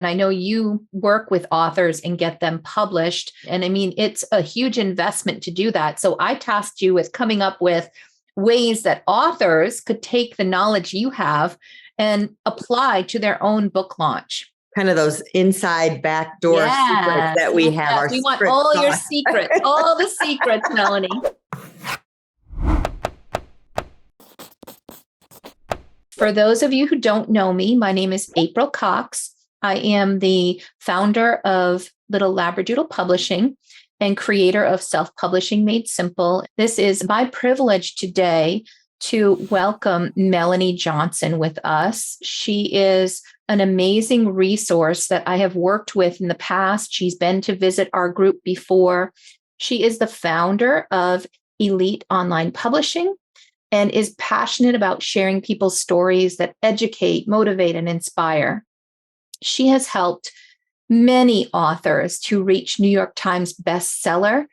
And I know you work with authors and get them published. And I mean, it's a huge investment to do that. So I tasked you with coming up with ways that authors could take the knowledge you have and apply to their own book launch. Kind of those inside backdoor secrets that we have. Yes, we want all your secrets, all the secrets, Melanie. For those of you who don't know me, my name is April Cox. I am the founder of Little Labradoodle Publishing and creator of Self-Publishing Made Simple. This is my privilege today to welcome Melanie Johnson with us. She is an amazing resource that I have worked with in the past. She's been to visit our group before. She is the founder of Elite Online Publishing and is passionate about sharing people's stories that educate, motivate, and inspire. She has helped many authors to reach New York Times bestseller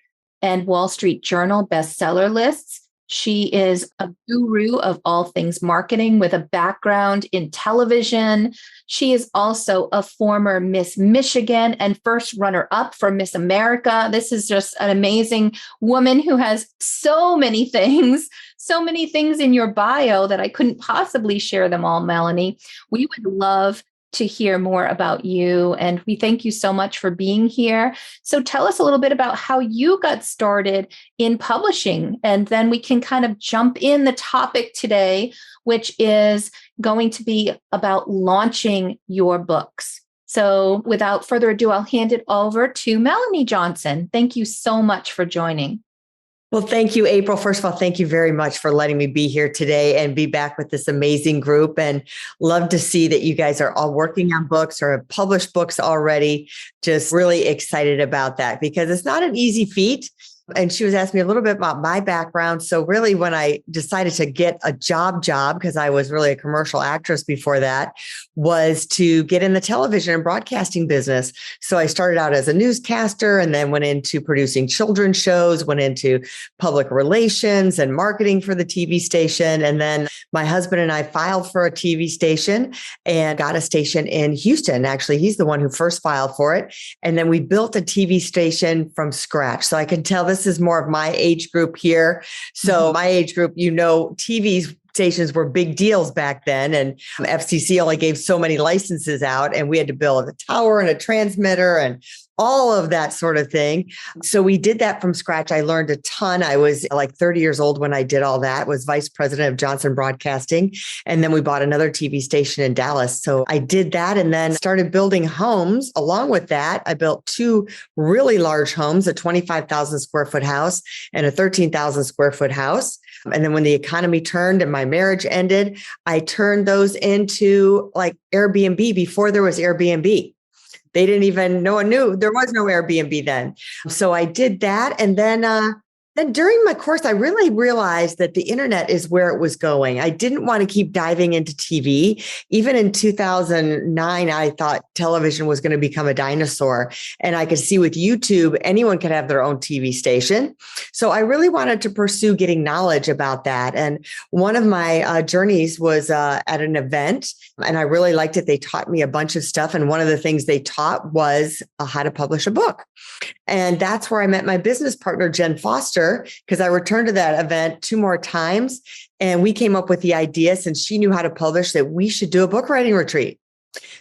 and Wall Street Journal bestseller lists. She is a guru of all things marketing with a background in television. She is also a former Miss Michigan and first runner-up for Miss America. This is just an amazing woman who has so many things in your bio that I couldn't possibly share them all, Melanie. We would love to hear more about you. And we thank you so much for being here. So tell us a little bit about how you got started in publishing. And then we can kind of jump in the topic today, which is going to be about launching your books. So without further ado, I'll hand it over to Melanie Johnson. Thank you so much for joining. Well, thank you, April. First of all, thank you very much for letting me be here today and be back with this amazing group, and love to see that you guys are all working on books or have published books already. Just really excited about that because it's not an easy feat. And she was asking me a little bit about my background. So really, when I decided to get a job, because I was really a commercial actress before that, was to get in the television and broadcasting business. So I started out as a newscaster and then went into producing children's shows, went into public relations and marketing for the TV station. And then my husband and I filed for a TV station and got a station in Houston. Actually, he's the one who first filed for it. And then we built a TV station from scratch. So I can tell this is more of my age group here. So my age group, TV stations were big deals back then. And FCC only gave so many licenses out, and we had to build a tower and a transmitter and all of that sort of thing. So we did that from scratch. I learned a ton. I was like 30 years old when I did all that, was vice president of Johnson Broadcasting. And then we bought another TV station in Dallas. So I did that and then started building homes. Along with that, I built two really large homes, a 25,000 square foot house and a 13,000 square foot house. And then when the economy turned and my marriage ended, I turned those into like Airbnb before there was Airbnb. They didn't even, no one knew there was no Airbnb then. So I did that. And then during my course, I really realized that the internet is where it was going. I didn't want to keep diving into TV. Even in 2009, I thought television was going to become a dinosaur. And I could see with YouTube, anyone could have their own TV station. So I really wanted to pursue getting knowledge about that. And one of my journeys was at an event, and I really liked it. They taught me a bunch of stuff. And one of the things they taught was how to publish a book. And that's where I met my business partner, Jen Foster, because I returned to that event 2 more times. And we came up with the idea, since she knew how to publish, that we should do a book writing retreat.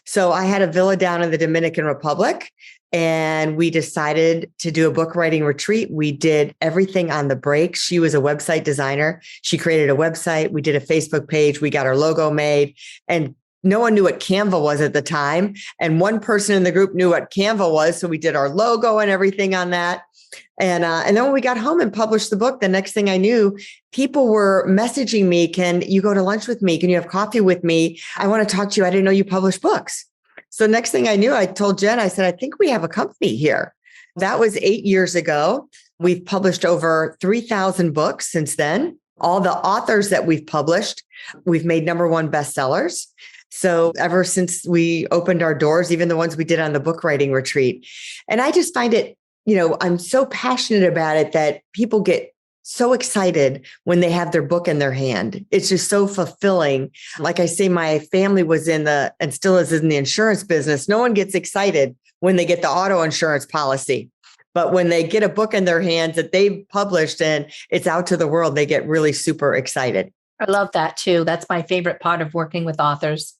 So I had a villa down in the Dominican Republic, and we decided to do a book writing retreat. We did everything on the break. She was a website designer. She created a website. We did a Facebook page. We got our logo made, and no one knew what Canva was at the time. And one person in the group knew what Canva was. So we did our logo and everything on that. And then when we got home and published the book, the next thing I knew, people were messaging me, can you go to lunch with me? Can you have coffee with me? I want to talk to you. I didn't know you published books. So next thing I knew, I told Jen, I said, I think we have a company here. That was 8 years ago. We've published over 3,000 books since then. All the authors that we've published, we've made #1 bestsellers. So ever since we opened our doors, even the ones we did on the book writing retreat. And I just find it, I'm so passionate about it that people get so excited when they have their book in their hand. It's just so fulfilling. Like I say, my family was and still is in the insurance business. No one gets excited when they get the auto insurance policy. But when they get a book in their hands that they've published and it's out to the world, they get really super excited. I love that too. That's my favorite part of working with authors.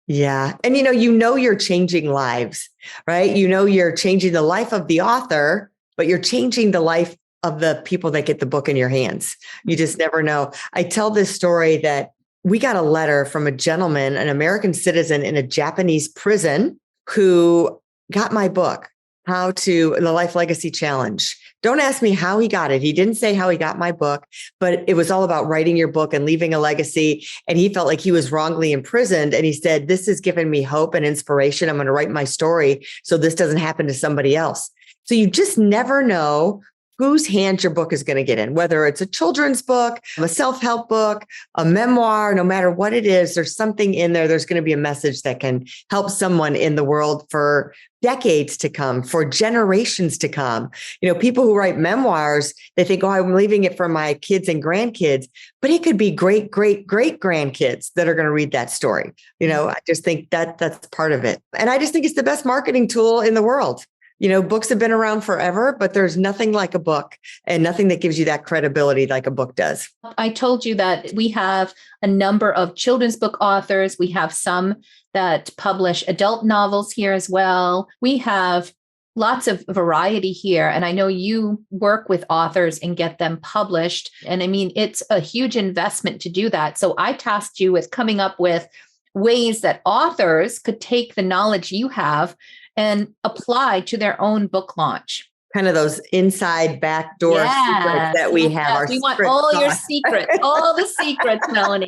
Yeah. And you're changing lives, right? You're changing the life of the author, but you're changing the life of the people that get the book in your hands. You just never know. I tell this story that we got a letter from a gentleman, an American citizen in a Japanese prison, who got my book, the Life Legacy Challenge. Don't ask me how he got it. He didn't say how he got my book, but it was all about writing your book and leaving a legacy. And he felt like he was wrongly imprisoned. And he said, this has given me hope and inspiration. I'm going to write my story so this doesn't happen to somebody else. So you just never know whose hands your book is going to get in, whether it's a children's book, a self-help book, a memoir, no matter what it is, there's something in there. There's going to be a message that can help someone in the world for decades to come, for generations to come. People who write memoirs, they think, oh, I'm leaving it for my kids and grandkids, but it could be great, great, great grandkids that are going to read that story. I just think that's part of it. And I just think it's the best marketing tool in the world. Books have been around forever, but there's nothing like a book and nothing that gives you that credibility like a book does. I told you that we have a number of children's book authors. We have some that publish adult novels here as well. We have lots of variety here. And I know you work with authors and get them published. And I mean, it's a huge investment to do that. So I tasked you with coming up with ways that authors could take the knowledge you have and apply to their own book launch. Kind of those inside backdoor secrets that we have. We want all your secrets, all the secrets, Melanie.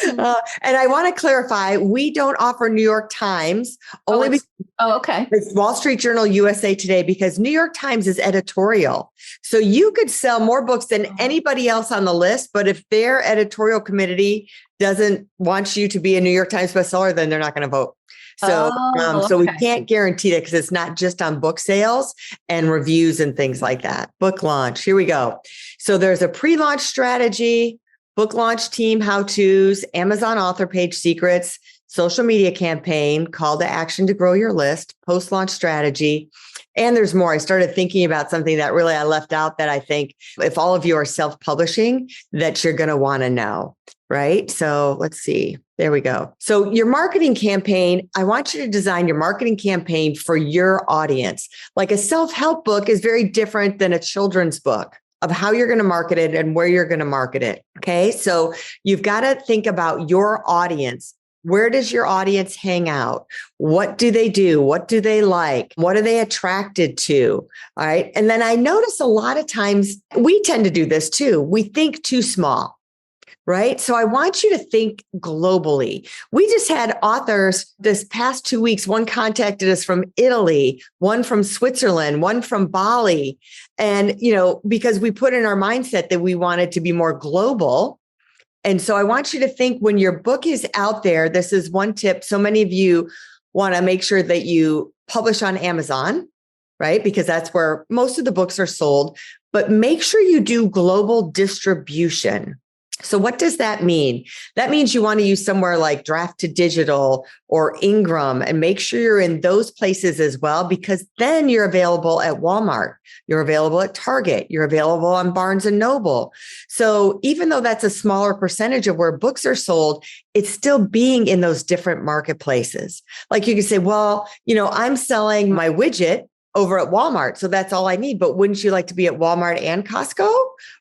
And I want to clarify, we don't offer New York Times only okay. It's Wall Street Journal, USA Today, because New York Times is editorial. So you could sell more books than anybody else on the list, but if their editorial committee doesn't want you to be a New York Times bestseller, then they're not going to vote. So we can't guarantee that because it's not just on book sales and reviews and things like that. Book launch. Here we go. So there's a pre-launch strategy, book launch team, how-tos, Amazon author page secrets, social media campaign, call to action to grow your list, post-launch strategy. And there's more. I started thinking about something that really I left out that I think if all of you are self-publishing, that you're going to want to know, right? So let's see. There we go. So your marketing campaign, I want you to design your marketing campaign for your audience. Like a self-help book is very different than a children's book of how you're going to market it and where you're going to market it. Okay. So you've got to think about your audience. Where does your audience hang out? What do they do? What do they like? What are they attracted to? All right. And then I notice a lot of times we tend to do this too. We think too small. Right. So I want you to think globally. We just had authors this past 2 weeks. One contacted us from Italy, one from Switzerland, one from Bali. And, because we put in our mindset that we wanted to be more global. And so I want you to think when your book is out there, this is one tip. So many of you want to make sure that you publish on Amazon, right? Because that's where most of the books are sold, but make sure you do global distribution. So what does that mean? That means you want to use somewhere like Draft to Digital or Ingram and make sure you're in those places as well, because then you're available at Walmart, you're available at Target, you're available on Barnes and Noble. So even though that's a smaller percentage of where books are sold, it's still being in those different marketplaces. Like you can say, well, I'm selling my widget over at Walmart. So that's all I need. But wouldn't you like to be at Walmart and Costco?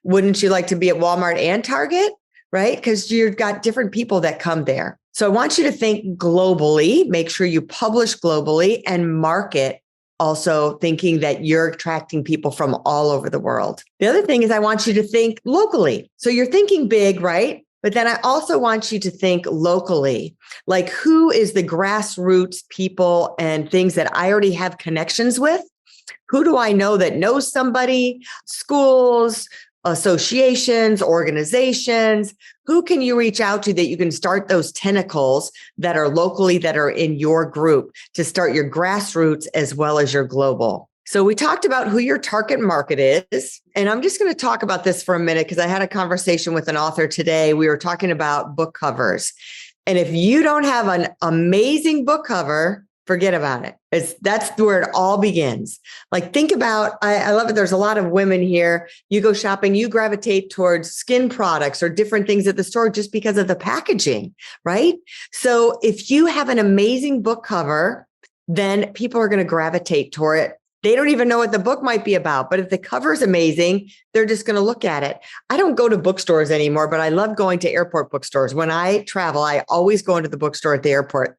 Wouldn't you like to be at Walmart and Target? Right? Because you've got different people that come there. So I want you to think globally, make sure you publish globally and market also thinking that you're attracting people from all over the world. The other thing is I want you to think locally. So you're thinking big, right? But then I also want you to think locally, like who is the grassroots people and things that I already have connections with? Who do I know that knows somebody? Schools, associations, organizations. Who can you reach out to that you can start those tentacles that are locally, that are in your group to start your grassroots as well as your global? So we talked about who your target market is. And I'm just going to talk about this for a minute because I had a conversation with an author today. We were talking about book covers. And if you don't have an amazing book cover, forget about it. That's where it all begins. Like, think about, I love it. There's a lot of women here. You go shopping, you gravitate towards skin products or different things at the store just because of the packaging, right? So if you have an amazing book cover, then people are going to gravitate toward it. They don't even know what the book might be about, but if the cover is amazing, they're just going to look at it. I don't go to bookstores anymore, but I love going to airport bookstores. When I travel, I always go into the bookstore at the airport.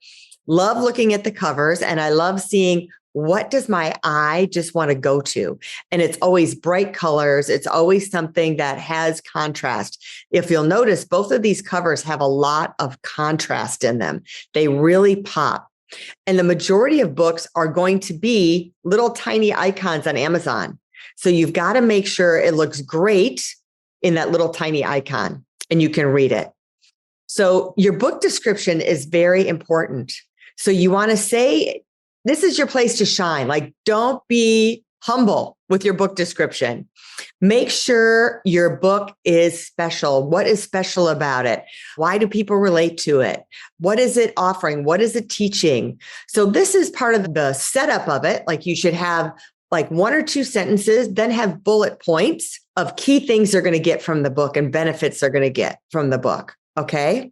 Love looking at the covers, and I love seeing what does my eye just want to go to. And it's always bright colors. It's always something that has contrast. If you'll notice, both of these covers have a lot of contrast in them. They really pop. And the majority of books are going to be little tiny icons on Amazon. So you've got to make sure it looks great in that little tiny icon and you can read it. So your book description is very important. So you want to say, this is your place to shine. Like, don't be humble with your book description. Make sure your book is special. What is special about it? Why do people relate to it? What is it offering? What is it teaching? So this is part of the setup of it. Like, you should have like 1 or 2 sentences, then have bullet points of key things they're going to get from the book and benefits they're going to get from the book. Okay.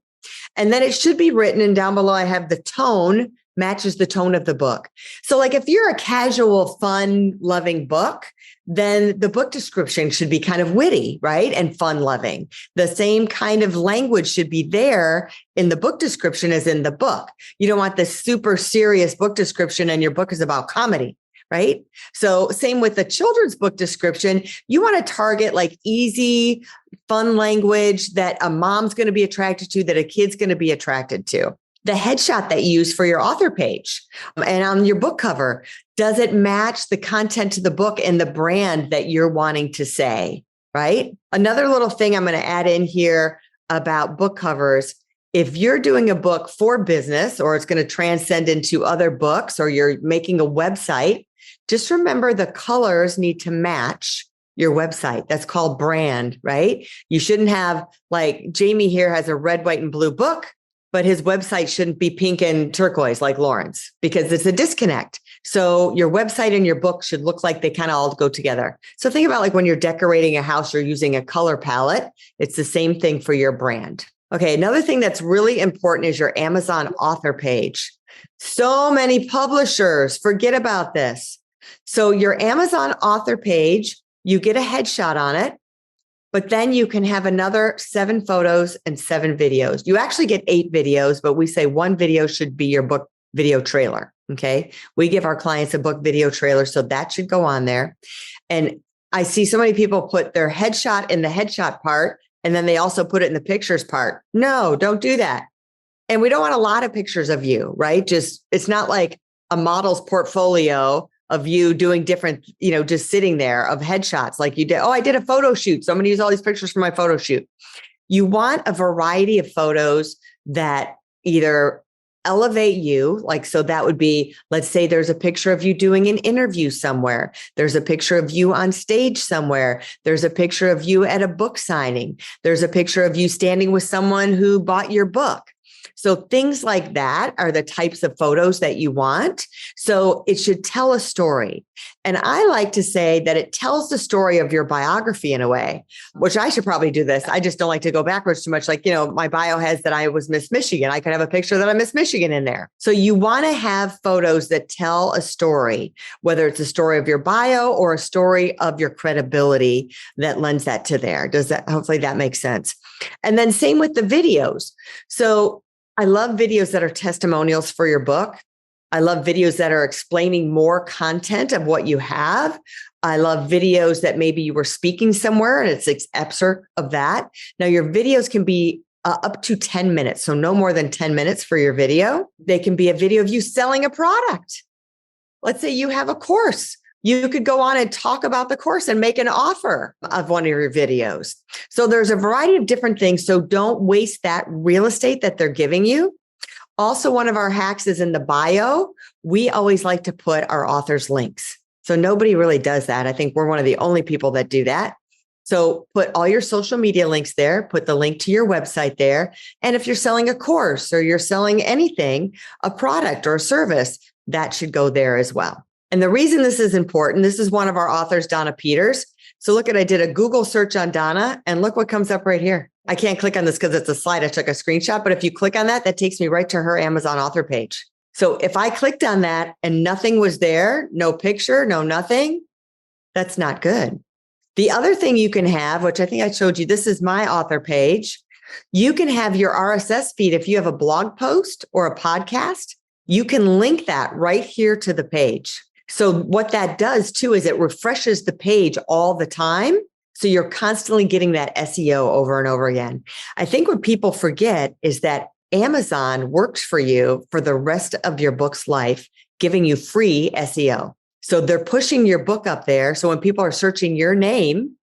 And then it should be written, and down below I have the tone matches the tone of the book. So like, if you're a casual, fun loving book, then the book description should be kind of witty, right? And fun loving. The same kind of language should be there in the book description as in the book. You don't want this super serious book description and your book is about comedy, right? So same with the children's book description. You want to target like easy, fun language that a mom's going to be attracted to, that a kid's going to be attracted to. The headshot that you use for your author page and on your book cover, does it match the content to the book and the brand that you're wanting to say, right? Another little thing I'm going to add in here about book covers. If you're doing a book for business, or it's going to transcend into other books, or you're making a website, just remember the colors need to match your website. That's called brand, right? You shouldn't have, like, Jamie here has a red, white, and blue book, but his website shouldn't be pink and turquoise like Lauren's, because it's a disconnect. So your website and your book should look like they kind of all go together. So think about like when you're decorating a house, you're using a color palette. It's the same thing for your brand. Okay. Another thing that's really important is your Amazon author page. So many publishers forget about this. So your Amazon author page, you get a headshot on it, but then you can have another 7 photos and 7 videos. You actually get 8 videos, but we say 1 video should be your book video trailer. Okay. We give our clients a book video trailer, so that should go on there. And I see so many people put their headshot in the headshot part, and then they also put it in the pictures part. No, don't do that. And we don't want a lot of pictures of you, right? Just, it's not like a model's portfolio of you doing different, just sitting there, of headshots like you did. Oh, I did a photo shoot, so I'm going to use all these pictures for my photo shoot. You want a variety of photos that either elevate you, like, so that would be, let's say there's a picture of you doing an interview somewhere. There's a picture of you on stage somewhere. There's a picture of you at a book signing. There's a picture of you standing with someone who bought your book. So things like that are the types of photos that you want. So it should tell a story. And I like to say that it tells the story of your biography in a way, which I should probably do this. I just don't like to go backwards too much. Like, my bio has that I was Miss Michigan. I could have a picture that I'm Miss Michigan in there. So you want to have photos that tell a story, whether it's a story of your bio or a story of your credibility that lends that to there. Hopefully that makes sense. And then same with the videos. So I love videos that are testimonials for your book. I love videos that are explaining more content of what you have. I love videos that maybe you were speaking somewhere and it's an excerpt of that. Now, your videos can be up to 10 minutes. So no more than 10 minutes for your video. They can be a video of you selling a product. Let's say you have a course. You could go on and talk about the course and make an offer of one of your videos. So there's a variety of different things. So don't waste that real estate that they're giving you. Also, one of our hacks is in the bio. We always like to put our authors' links. So nobody really does that. I think we're one of the only people that do that. So put all your social media links there, put the link to your website there. And if you're selling a course or you're selling anything, a product or a service, that should go there as well. And the reason this is important, this is one of our authors, Donna Peters. So look I did a Google search on Donna and look what comes up right here. I can't click on this because it's a slide. I took a screenshot, but if you click on that, that takes me right to her Amazon author page. So if I clicked on that and nothing was there, no picture, no nothing, that's not good. The other thing you can have, which I think I showed you, this is my author page. You can have your RSS feed. If you have a blog post or a podcast, you can link that right here to the page. So what that does too, is it refreshes the page all the time. So you're constantly getting that SEO over and over again. I think what people forget is that Amazon works for you for the rest of your book's life, giving you free SEO. So they're pushing your book up there. So when people are searching your name,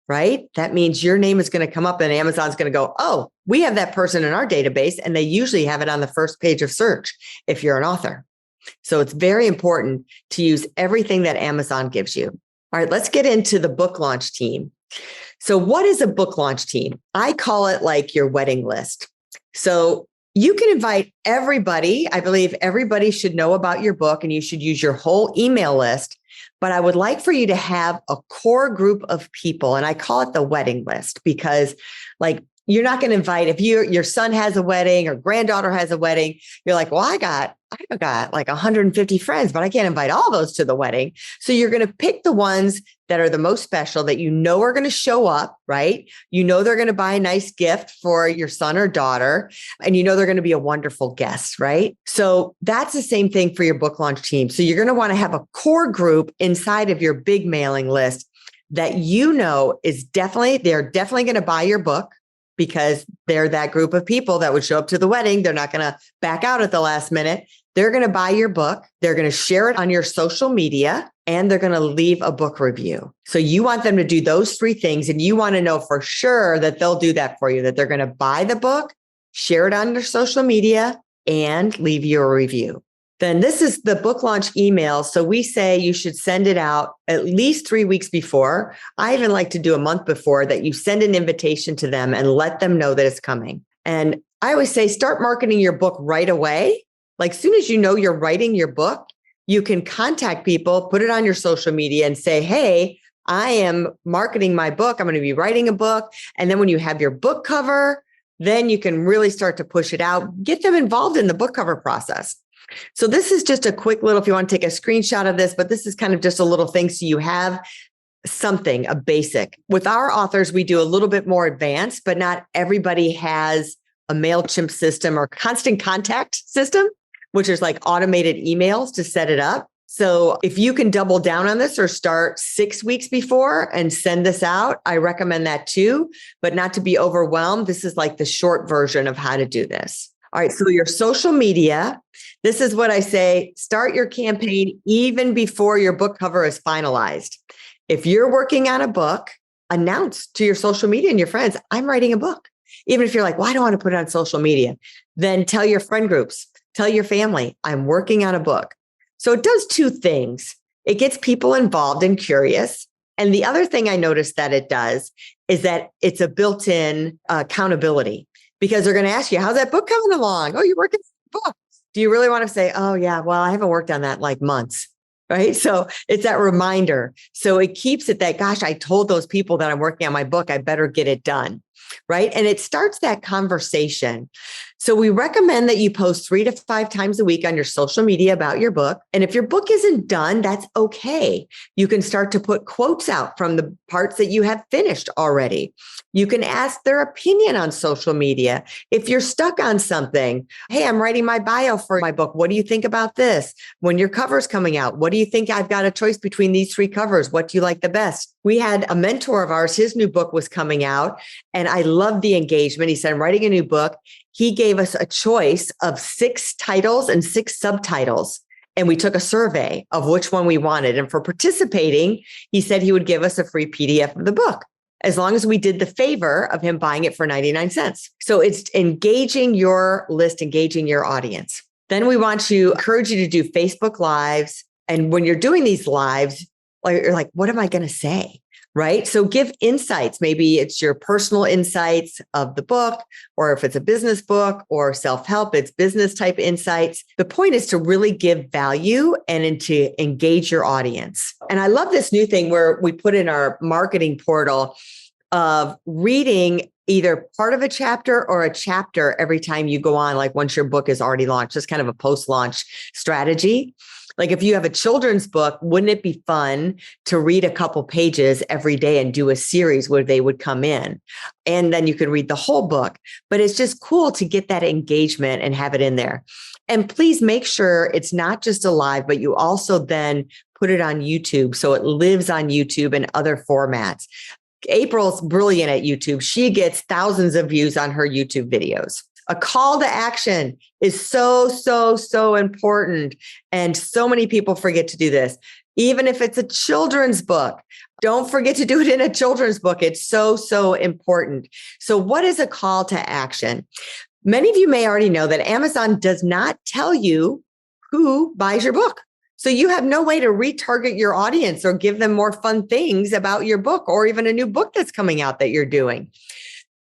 right, that means your name is going to come up and Amazon's going to go, oh, we have that person in our database. And they usually have it on the first page of search if you're an author. So it's very important to use everything that Amazon gives you. All right, let's get into the book launch team. So what is a book launch team? I call it like your wedding list. So you can invite everybody. I believe everybody should know about your book and you should use your whole email list. But I would like for you to have a core group of people. And I call it the wedding list because like you're not going to invite, if your son has a wedding or granddaughter has a wedding, you're like, well, I've got like 150 friends, but I can't invite all those to the wedding. So you're going to pick the ones that are the most special that you know are going to show up, right? You know they're going to buy a nice gift for your son or daughter, and you know they're going to be a wonderful guest, right? So that's the same thing for your book launch team. So you're going to want to have a core group inside of your big mailing list that you know they're definitely going to buy your book, because they're that group of people that would show up to the wedding. They're not going to back out at the last minute. They're going to buy your book. They're going to share it on your social media, and they're going to leave a book review. So you want them to do those three things. And you want to know for sure that they'll do that for you, that they're going to buy the book, share it on their social media, and leave you a review. Then this is the book launch email. So we say you should send it out at least 3 weeks before. I even like to do a month before, that you send an invitation to them and let them know that it's coming. And I always say, start marketing your book right away. Like as soon as you know you're writing your book, you can contact people, put it on your social media and say, hey, I am marketing my book. I'm going to be writing a book. And then when you have your book cover, then you can really start to push it out, get them involved in the book cover process. So this is just a quick little, if you want to take a screenshot of this, but this is kind of just a little thing. So you have something, a basic. With our authors, we do a little bit more advanced, but not everybody has a MailChimp system or constant contact system, which is like automated emails to set it up. So if you can double down on this or start 6 weeks before and send this out, I recommend that too, but not to be overwhelmed. This is like the short version of how to do this. All right. So your social media, this is what I say, start your campaign even before your book cover is finalized. If you're working on a book, announce to your social media and your friends, I'm writing a book. Even if you're like, well, I don't want to put it on social media, then tell your friend groups, tell your family, I'm working on a book. So it does two things. It gets people involved and curious. And the other thing I noticed that it does is that it's a built-in accountability, because they're going to ask you, how's that book coming along? Oh, you're working on a book. Do you really want to say, oh yeah, well, I haven't worked on that in like months, right? So it's that reminder. So it keeps it that, gosh, I told those people that I'm working on my book, I better get it done, right? And it starts that conversation. So we recommend that you post 3 to 5 times a week on your social media about your book. And if your book isn't done, that's okay. You can start to put quotes out from the parts that you have finished already. You can ask their opinion on social media. If you're stuck on something, hey, I'm writing my bio for my book. What do you think about this? When your cover's coming out, what do you think? I've got a choice between these 3 covers. What do you like the best? We had a mentor of ours, his new book was coming out, and I loved the engagement. He said, I'm writing a new book. He gave us a choice of 6 titles and 6 subtitles. And we took a survey of which one we wanted. And for participating, he said he would give us a free PDF of the book, as long as we did the favor of him buying it for 99 cents. So it's engaging your list, engaging your audience. Then we want to encourage you to do Facebook Lives. And when you're doing these lives, you're like, what am I going to say? Right? So give insights. Maybe it's your personal insights of the book, or if it's a business book or self-help, it's business type insights. The point is to really give value and to engage your audience. And I love this new thing where we put in our marketing portal of reading either part of a chapter or a chapter every time you go on, like once your book is already launched, just kind of a post-launch strategy. Like if you have a children's book, wouldn't it be fun to read a couple pages every day and do a series where they would come in? And then you could read the whole book. But it's just cool to get that engagement and have it in there. And please make sure it's not just a live, but you also then put it on YouTube so it lives on YouTube and other formats. April's brilliant at YouTube. She gets thousands of views on her YouTube videos. A call to action is so, so, so important. And so many people forget to do this. Even if it's a children's book, don't forget to do it in a children's book. It's so, so important. So what is a call to action? Many of you may already know that Amazon does not tell you who buys your book. So you have no way to retarget your audience or give them more fun things about your book or even a new book that's coming out that you're doing.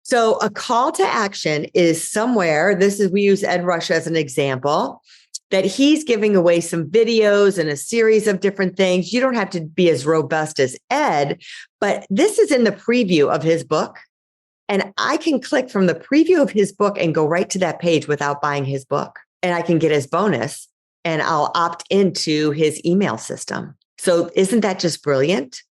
So a call to action is somewhere, we use Ed Rush as an example, that he's giving away some videos and a series of different things. You don't have to be as robust as Ed, but this is in the preview of his book. And I can click from the preview of his book and go right to that page without buying his book. And I can get his bonus and I'll opt into his email system. So isn't that just brilliant?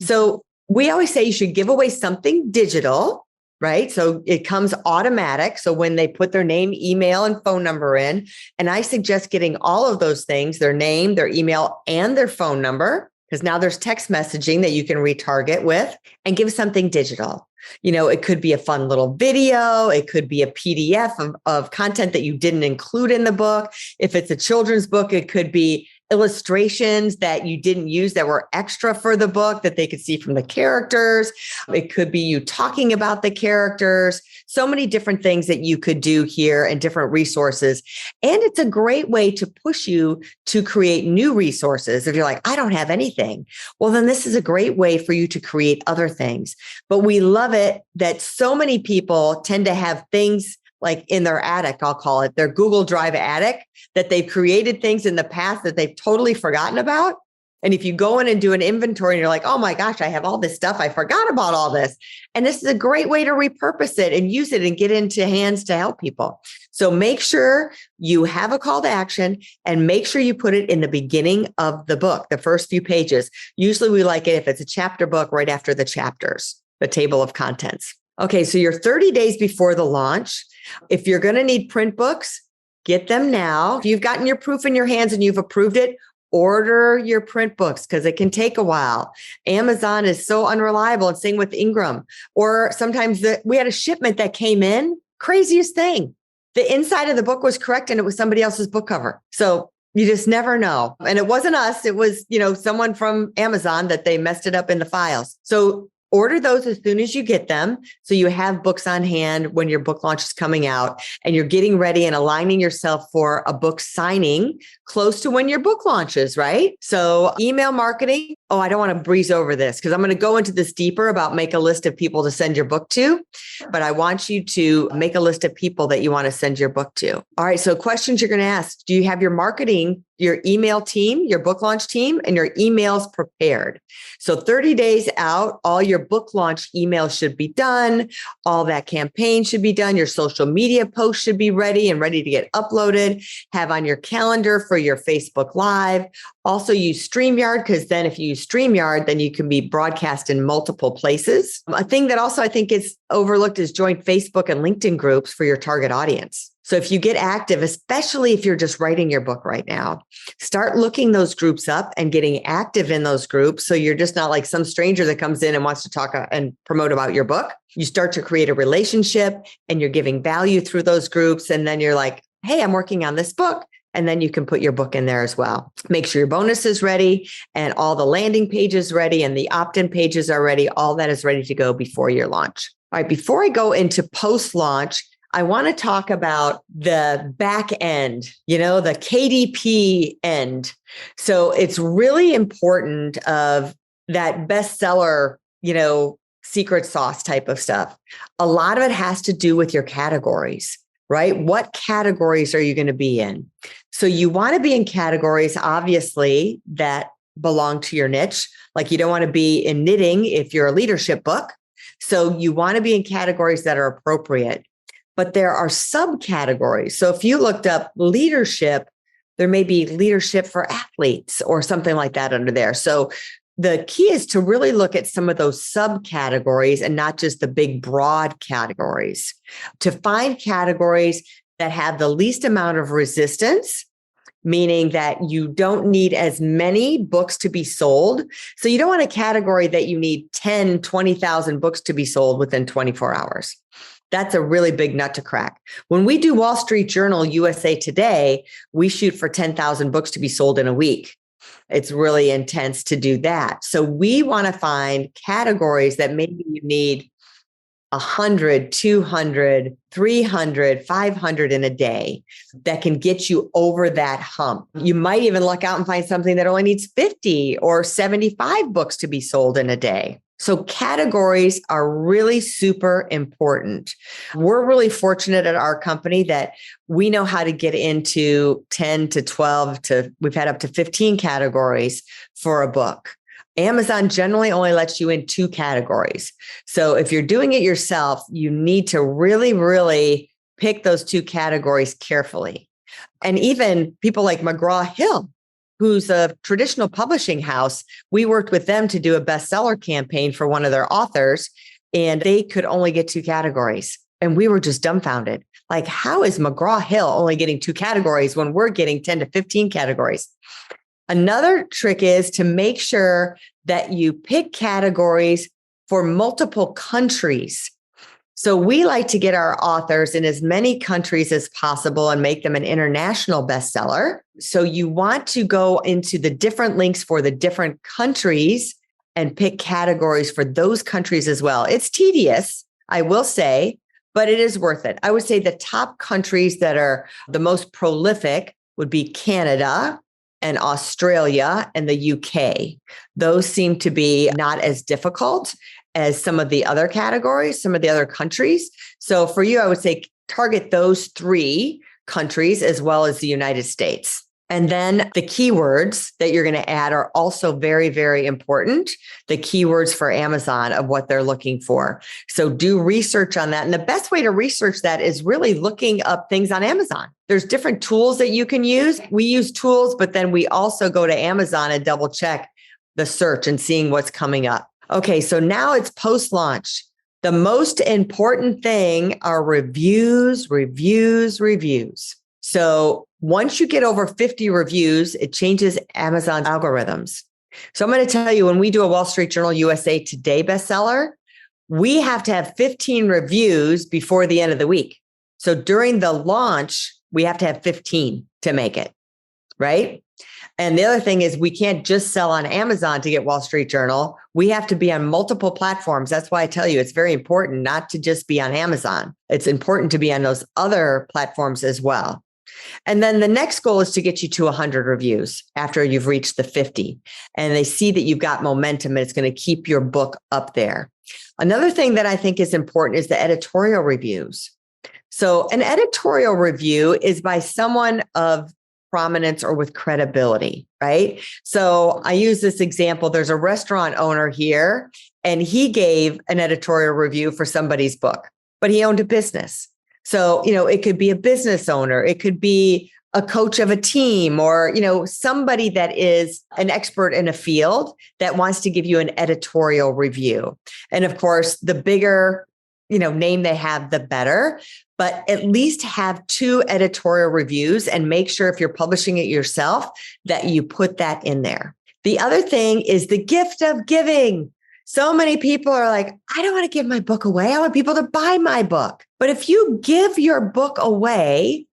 So we always say you should give away something digital, right? So it comes automatic. So when they put their name, email, and phone number in, and I suggest getting all of those things, their name, their email, and their phone number, because now there's text messaging that you can retarget with, and give something digital. It could be a fun little video. It could be a PDF of content that you didn't include in the book. If it's a children's book, it could be illustrations that you didn't use that were extra for the book that they could see from the characters. It could be you talking about the characters. So many different things that you could do here and different resources. And it's a great way to push you to create new resources. If you're like, I don't have anything, well, then this is a great way for you to create other things. But we love it that so many people tend to have things like in their attic, I'll call it their Google Drive attic, that they've created things in the past that they've totally forgotten about. And if you go in and do an inventory and you're like, oh my gosh, I have all this stuff. I forgot about all this. And this is a great way to repurpose it and use it and get into hands to help people. So make sure you have a call to action and make sure you put it in the beginning of the book, the first few pages. Usually we like it if it's a chapter book right after the chapters, the table of contents. Okay, so you're 30 days before the launch. If you're going to need print books, get them now. If you've gotten your proof in your hands and you've approved it, order your print books because it can take a while. Amazon is so unreliable, and same with Ingram. Or sometimes we had a shipment that came in, craziest thing. The inside of the book was correct and it was somebody else's book cover. So you just never know. And it wasn't us. It was, someone from Amazon that they messed it up in the files. So order those as soon as you get them. So you have books on hand when your book launch is coming out and you're getting ready and aligning yourself for a book signing close to when your book launches, right? So email marketing. Oh, I don't want to breeze over this because I'm going to go into this deeper about make a list of people to send your book to, but I want you to make a list of people that you want to send your book to. All right. So questions you're going to ask. Do you have your marketing, your email team, your book launch team, and your emails prepared? So 30 days out, all your book launch emails should be done. All that campaign should be done. Your social media posts should be ready and ready to get uploaded. Have on your calendar for your Facebook Live. Also use StreamYard, because then if you use StreamYard, then you can be broadcast in multiple places. A thing that also I think is overlooked is join Facebook and LinkedIn groups for your target audience. So if you get active, especially if you're just writing your book right now, start looking those groups up and getting active in those groups. So you're just not like some stranger that comes in and wants to talk and promote about your book. You start to create a relationship and you're giving value through those groups. And then you're like, hey, I'm working on this book. And then you can put your book in there as well. Make sure your bonus is ready and all the landing pages ready and the opt-in pages are ready. All that is ready to go before your launch. All right, before I go into post-launch, I want to talk about the back end, the KDP end. So it's really important of that bestseller, secret sauce type of stuff. A lot of it has to do with your categories, right? What categories are you going to be in? So you want to be in categories, obviously, that belong to your niche. Like you don't want to be in knitting if you're a leadership book. So you want to be in categories that are appropriate. But there are subcategories. So if you looked up leadership, there may be leadership for athletes or something like that under there. So the key is to really look at some of those subcategories and not just the big broad categories, to find categories that have the least amount of resistance, meaning that you don't need as many books to be sold. So you don't want a category that you need 10, 20,000 books to be sold within 24 hours. That's a really big nut to crack. When we do Wall Street Journal USA Today, we shoot for 10,000 books to be sold in a week. It's really intense to do that. So we want to find categories that maybe you need 100, 200, 300, 500 in a day that can get you over that hump. You might even luck out and find something that only needs 50 or 75 books to be sold in a day. So categories are really super important. We're really fortunate at our company that we know how to get into 10 to 12 to we've had up to 15 categories for a book. Amazon generally only lets you in 2 categories. So if you're doing it yourself, you need to really, really pick those 2 categories carefully. And even people like McGraw-Hill, who's a traditional publishing house, we worked with them to do a bestseller campaign for one of their authors, and they could only get 2 categories. And we were just dumbfounded. Like, how is McGraw-Hill only getting 2 categories when we're getting 10 to 15 categories? Another trick is to make sure that you pick categories for multiple countries. So we like to get our authors in as many countries as possible and make them an international bestseller. So you want to go into the different links for the different countries and pick categories for those countries as well. It's tedious, I will say, but it is worth it. I would say the top countries that are the most prolific would be Canada and Australia and the UK. Those seem to be not as difficult as some of the other categories, some of the other countries. So for you, I would say target those 3 countries as well as the United States. And then the keywords that you're going to add are also very, very important. The keywords for Amazon of what they're looking for. So do research on that. And the best way to research that is really looking up things on Amazon. There's different tools that you can use. We use tools, but then we also go to Amazon and double check the search and seeing what's coming up. Okay, so now it's post-launch. The most important thing are reviews, reviews, reviews. So once you get over 50 reviews, it changes Amazon's algorithms. So I'm going to tell you, when we do a Wall Street Journal USA Today bestseller, we have to have 15 reviews before the end of the week. So during the launch, we have to have 15 to make it, right? And the other thing is we can't just sell on Amazon to get Wall Street Journal. We have to be on multiple platforms. That's why I tell you, it's very important not to just be on Amazon. It's important to be on those other platforms as well. And then the next goal is to get you to 100 reviews after you've reached the 50. And they see that you've got momentum and it's going to keep your book up there. Another thing that I think is important is the editorial reviews. So an editorial review is by someone of prominence or with credibility, right? So I use this example. There's a restaurant owner here, and he gave an editorial review for somebody's book, but he owned a business. So, it could be a business owner, it could be a coach of a team, or, somebody that is an expert in a field that wants to give you an editorial review. And of course, the bigger, name they have, the better. But at least have 2 editorial reviews and make sure if you're publishing it yourself that you put that in there. The other thing is the gift of giving. So many people are like, I don't want to give my book away. I want people to buy my book. But if you give your book away,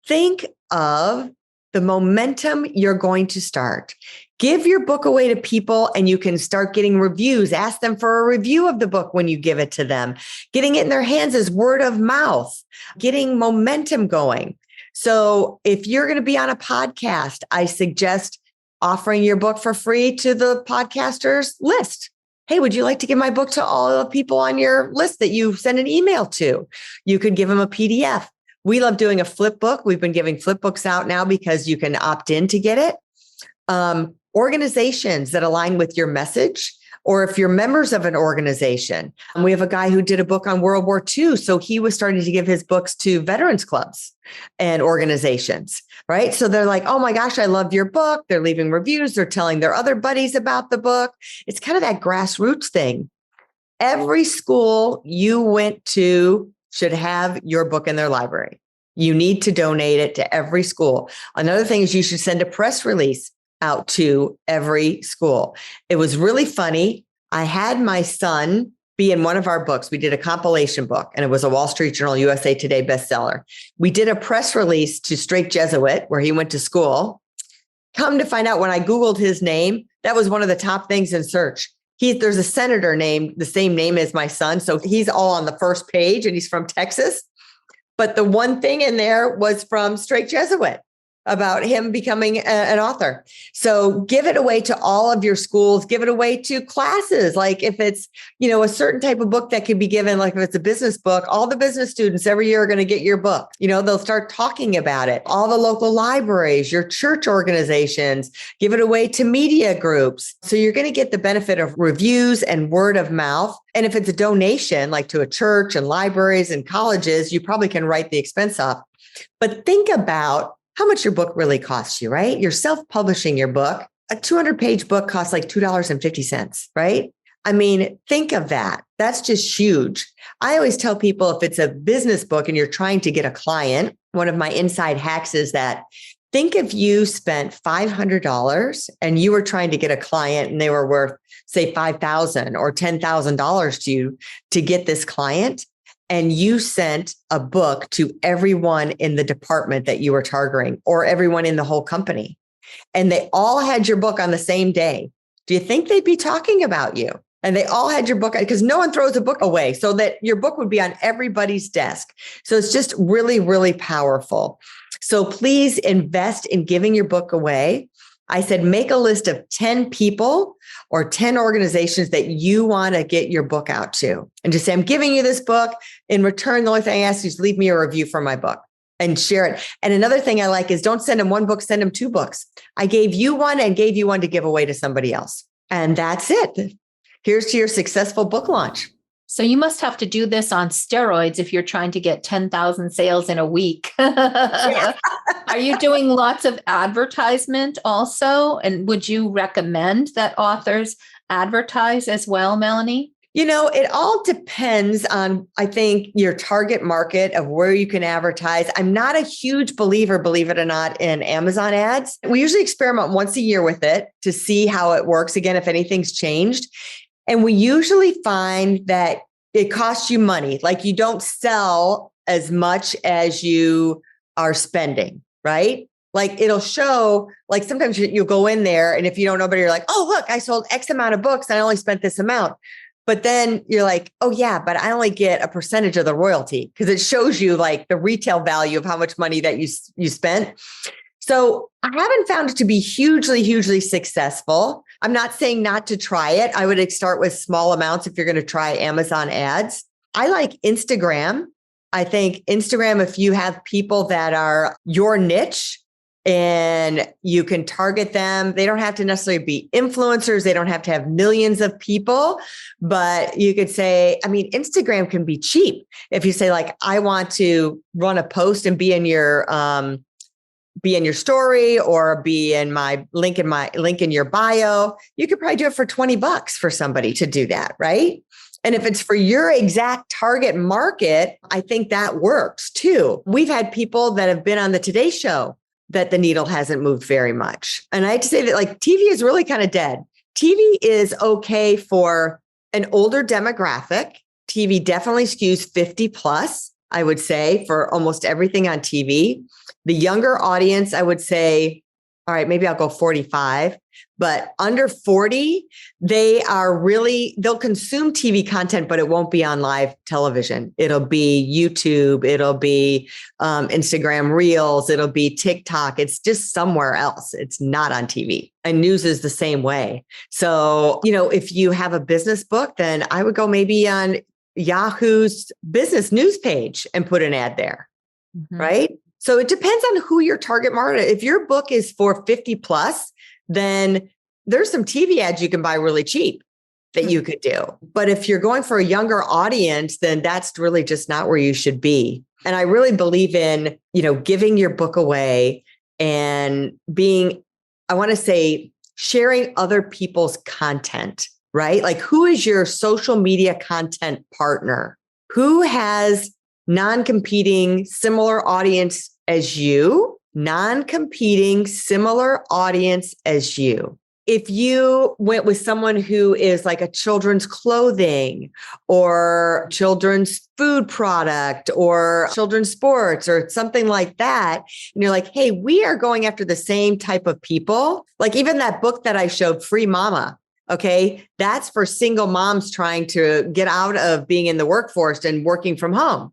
think of the momentum you're going to start. Give your book away to people and you can start getting reviews. Ask them for a review of the book when you give it to them. Getting it in their hands is word of mouth, getting momentum going. So if you're going to be on a podcast, I suggest offering your book for free to the podcasters list. Hey, would you like to give my book to all the people on your list that you send an email to? You could give them a PDF. We love doing a flip book. We've been giving flip books out now because you can opt in to get it. Organizations that align with your message, or if you're members of an organization. We have a guy who did a book on World War II. So he was starting to give his books to veterans clubs and organizations, right? So they're like, oh my gosh, I love your book. They're leaving reviews. They're telling their other buddies about the book. It's kind of that grassroots thing. Every school you went to should have your book in their library. You need to donate it to every school. Another thing is you should send a press release out to every school. It was really funny. I had my son be in one of our books. We did a compilation book and it was a Wall Street Journal, USA Today bestseller. We did a press release to Straight Jesuit where he went to school. Come to find out when I Googled his name, that was one of the top things in search. There's a senator named the same name as my son. So he's all on the first page and he's from Texas. But the one thing in there was from Straight Jesuit about him becoming an author. So give it away to all of your schools, give it away to classes. Like if it's, a certain type of book that could be given, like if it's a business book, all the business students every year are going to get your book. They'll start talking about it. All the local libraries, your church organizations, give it away to media groups. So you're going to get the benefit of reviews and word of mouth. And if it's a donation, like to a church and libraries and colleges, you probably can write the expense off. But think about how much your book really costs you, right? You're self-publishing your book. A 200-page book costs like $2.50, right? I mean, think of that. That's just huge. I always tell people if it's a business book and you're trying to get a client, one of my inside hacks is that think if you spent $500 and you were trying to get a client and they were worth, say, $5,000 or $10,000 to you to get this client. And you sent a book to everyone in the department that you were targeting or everyone in the whole company. And they all had your book on the same day. Do you think they'd be talking about you? And they all had your book because no one throws a book away so that your book would be on everybody's desk. So it's just really, really powerful. So please invest in giving your book away. I said, make a list of 10 people or 10 organizations that you want to get your book out to. And just say, I'm giving you this book. In return, the only thing I ask you is leave me a review for my book and share it. And another thing I like is don't send them one book, send them 2 books. I gave you one and gave you one to give away to somebody else. And that's it. Here's to your successful book launch. So you must have to do this on steroids if you're trying to get 10,000 sales in a week. Are you doing lots of advertisement also? And would you recommend that authors advertise as well, Melanie? It all depends on, I think, your target market of where you can advertise. I'm not a huge believer, believe it or not, in Amazon ads. We usually experiment once a year with it to see how it works. Again, if anything's changed. And we usually find that it costs you money. Like you don't sell as much as you are spending, right? Like it'll show, like sometimes you'll go in there and if you don't know, but you're like, oh, look, I sold X amount of books and I only spent this amount. But then you're like, oh yeah, but I only get a percentage of the royalty because it shows you like the retail value of how much money that you spent. So I haven't found it to be hugely, hugely successful. I'm not saying not to try it. I would start with small amounts if you're going to try Amazon ads. I like Instagram. I think Instagram, if you have people that are your niche and you can target them, they don't have to necessarily be influencers. They don't have to have millions of people, but you could say, Instagram can be cheap. If you say like, I want to run a post and be in your story or be in my link in your bio, you could probably do it for $20 for somebody to do that, right? And if it's for your exact target market, I think that works too. We've had people that have been on the Today Show that the needle hasn't moved very much. And I have to say that like TV is really kind of dead. TV is okay for an older demographic. TV definitely skews 50 plus. I would say, for almost everything on TV. The younger audience, I would say, all right, maybe I'll go 45, but under 40, they'll consume TV content, but it won't be on live television. It'll be YouTube. It'll be Instagram Reels. It'll be TikTok. It's just somewhere else. It's not on TV. And news is the same way. So, if you have a business book, then I would go maybe on Yahoo's business news page and put an ad there, right? So it depends on who your target market is. If your book is for 50 plus, then there's some TV ads you can buy really cheap that you could do. But if you're going for a younger audience, then that's really just not where you should be. And I really believe in, giving your book away and sharing other people's content, right? Like, who is your social media content partner? Who has non-competing similar audience as you? Non-competing similar audience as you. If you went with someone who is like a children's clothing or children's food product or children's sports or something like that, and you're like, hey, we are going after the same type of people. Like even that book that I showed, Free Mama. Okay. That's for single moms trying to get out of being in the workforce and working from home.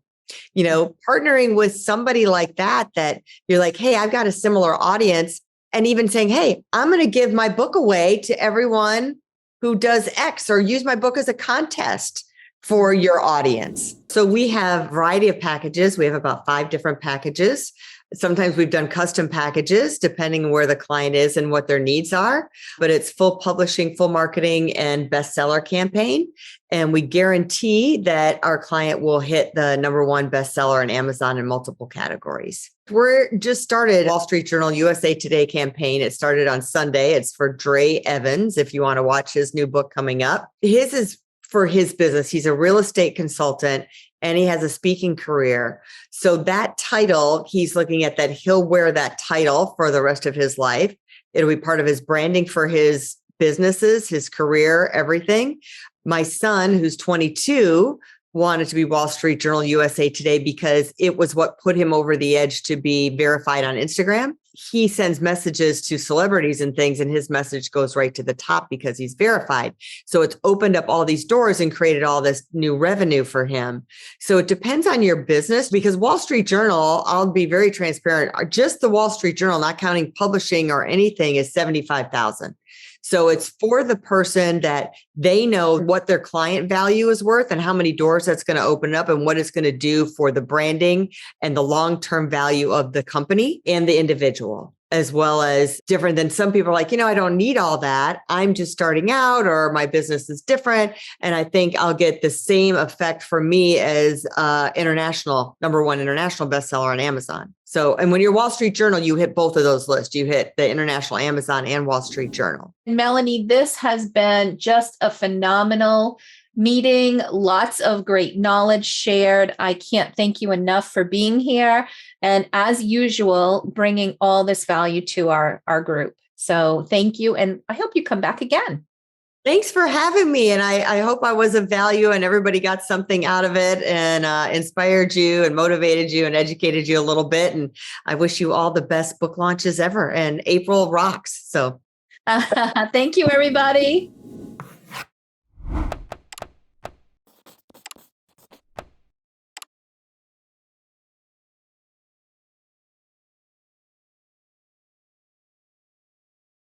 Partnering with somebody like that you're like, hey, I've got a similar audience, and even saying, hey, I'm going to give my book away to everyone who does X, or use my book as a contest for your audience. So we have a variety of packages. We have about 5 different packages. Sometimes we've done custom packages depending on where the client is and what their needs are, but it's full publishing, full marketing, and bestseller campaign. And we guarantee that our client will hit the #1 bestseller on Amazon in multiple categories. We're just started Wall Street Journal USA Today campaign. It started on Sunday. It's for Dre Evans. If you want to watch his new book coming up, his is for his business. He's a real estate consultant and he has a speaking career. So that title, he's looking at that. He'll wear that title for the rest of his life. It'll be part of his branding for his businesses, his career, everything. My son, who's 22, wanted to be Wall Street Journal USA Today because it was what put him over the edge to be verified on Instagram. He sends messages to celebrities and things, and his message goes right to the top because he's verified. So it's opened up all these doors and created all this new revenue for him. So it depends on your business, because Wall Street Journal, I'll be very transparent, just the Wall Street Journal, not counting publishing or anything, is $75,000. So it's for the person that they know what their client value is worth and how many doors that's going to open up and what it's going to do for the branding and the long-term value of the company and the individual, as well as different than some people are like, I don't need all that. I'm just starting out, or my business is different. And I think I'll get the same effect for me as #1 international bestseller on Amazon. So, and when you're Wall Street Journal, you hit both of those lists. You hit the international Amazon and Wall Street Journal. Melanie, this has been just a phenomenal meeting. Lots of great knowledge shared. I can't thank you enough for being here. And as usual, bringing all this value to our group. So thank you. And I hope you come back again. Thanks for having me. And I hope I was of value and everybody got something out of it and inspired you and motivated you and educated you a little bit. And I wish you all the best book launches ever. And April rocks. So thank you, everybody.